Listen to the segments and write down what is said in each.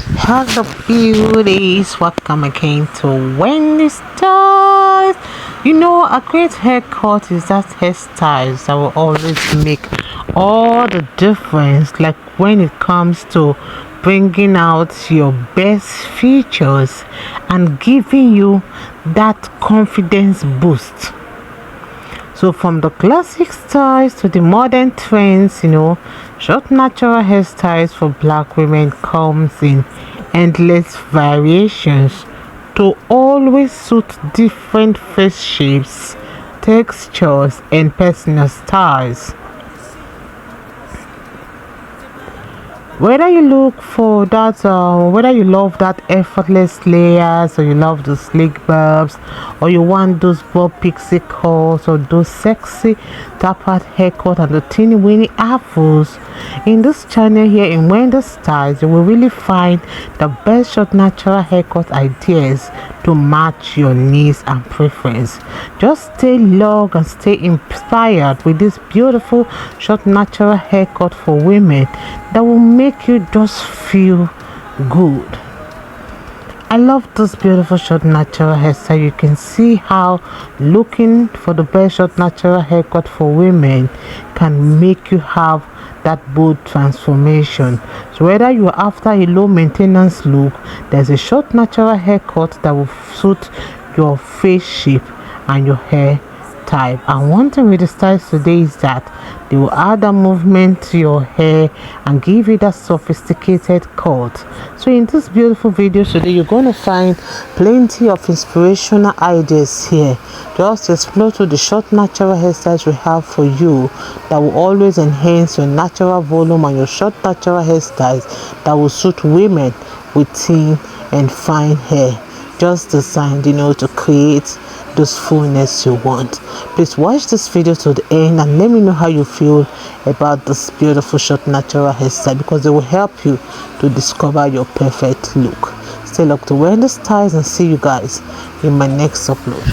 Hello beauties, welcome again to Winnie Styles. A great haircut is that hairstyles that will always make all the difference, like when it comes to bringing out your best features and giving you that confidence boost. So from the classic styles to the modern trends, short natural hairstyles for black women comes in endless variations to always suit different face shapes, textures, and personal styles. Whether you look for that, whether you love that effortless layers, or you love the sleek bobs, or you want those bob pixie curls, or those sexy tapered haircut and the teeny Winnie Afros, in this channel here in Winnie Styles, you will really find the best short natural haircut ideas to match your needs and preference. Just stay long and stay inspired with this beautiful short natural haircut for women that will make you just feel good. I love this beautiful short natural hairstyle. You can see how looking for the best short natural haircut for women can make you have that bold transformation. So whether you are after a low maintenance look, there's a short natural haircut that will suit your face shape and your hair type. And one thing with the styles today is that they will add a movement to your hair and give you that sophisticated cut. So in this beautiful video today, you're going to find plenty of inspirational ideas here. Just explore to the short natural hairstyles we have for you that will always enhance your natural volume and your short natural hairstyles that will suit women with thin and fine hair, just designed to create those fullness you want. Please watch this video to the end and let me know how you feel about this beautiful short natural hairstyle, because it will help you to discover your perfect look. Stay locked to Winnie Styles and see you guys in my next upload.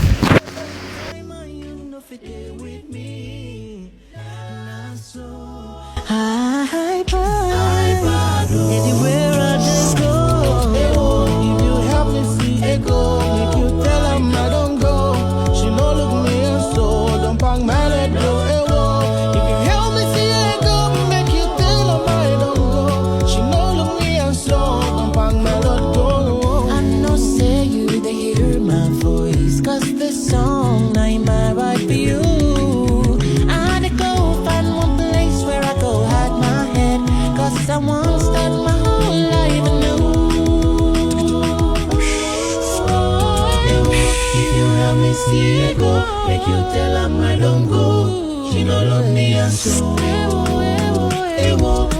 Make you tell her I don't go. She no love me and so.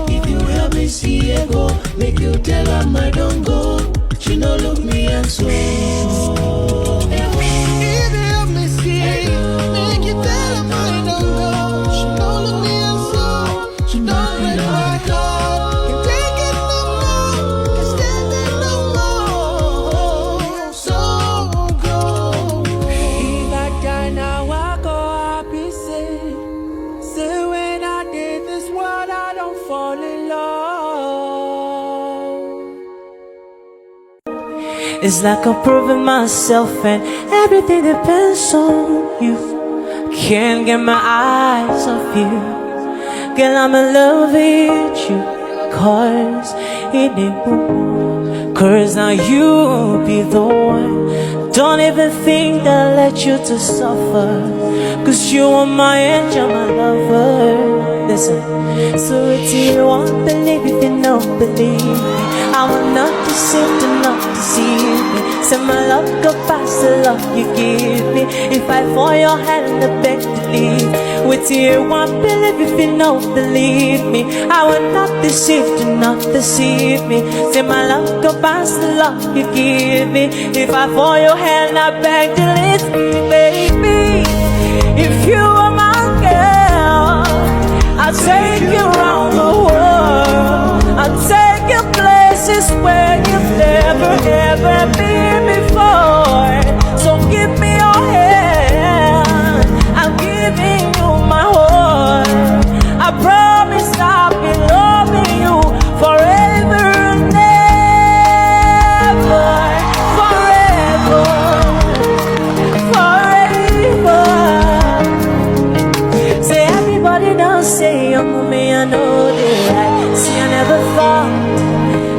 If you help me see her go, make you tell her I don't go. She no love me and so. If you help me see her go, make you tell her I don't go. She no love me and so. She don't break my heart. Can't take it no more. Can't stand it no more. So go. If I die now, I go happy. Say when I did this world, I don't fall in love. It's like I'm proving myself and everything depends on you. Can't get my eyes off you. Girl, I'm in love with you. Cause it ain't more. Cause now you be the one. Don't even think that I let you to suffer. Cause you are my angel, my lover. Listen, so if you won't believe, if you don't believe me, I will not deceive, do not deceive me. Say my love go past the love you give me. If I fall your hand, I beg to leave. With you won't believe, if you don't believe me, I will not deceive, do not deceive me. Say my love go past the love you give me. If I fall your hand, I beg to leave me, baby. If you are my girl, I'll take you around the world. I'll take you places where you've never ever been before. So give me your hand, I'm giving you my heart. I promise I'll be loving you forever and ever.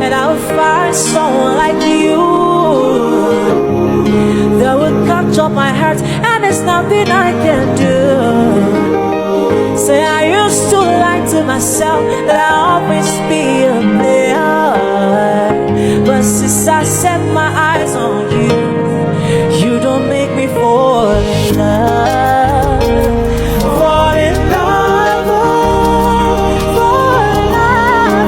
and I'll find someone like you that will capture my heart, and there's nothing I can do. Say I used to lie to myself that I'll always be a player, but since I set my eyes on you, you don't make me fall in love. Fall in love, fall in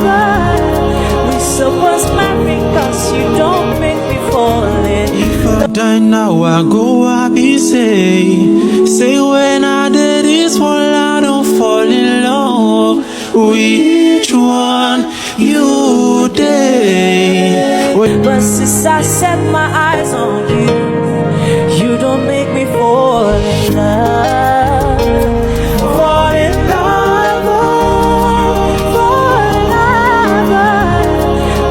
love. We supposed marry, cause you don't make me fall in love. If I die now, I go happy, say when I did this one, I don't fall in love. Which one you did? But since I set my eyes on you, you don't make me fall in love. Fall in love, fall in love.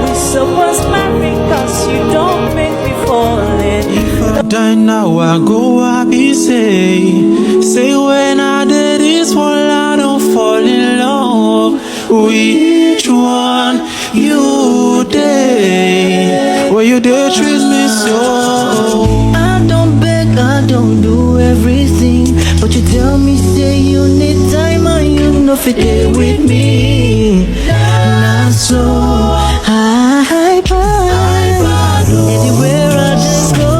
We supposed marry, cause you don't make me fall in love. If I die now, I go happy, say when I did this one, I don't fall in love. Which one you did? Well, you did treat me so. I don't beg, I don't do everything, but you tell me say you need time and you know fit there with me. Not so high, anywhere I just go.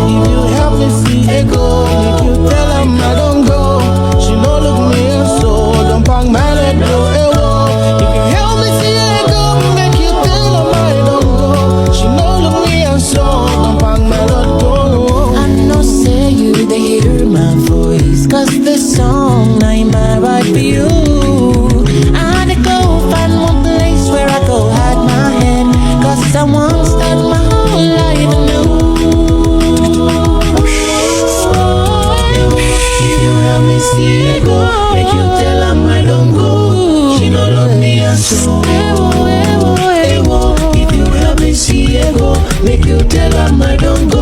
If you help me see it go, if you tell them I don't go, she no look me and so don't pang my let go. If you help me see it go, make you tell them I don't go, she no look me and so don't pang my let go. I know say you they hear my voice, cause the song I'm right for you. I go find one place where I go hide my head, cause I won't start my whole life anew. If you help me see it go, make you tell them I don't go, she no love me and so. If you help me see it go, make you tell them I don't go,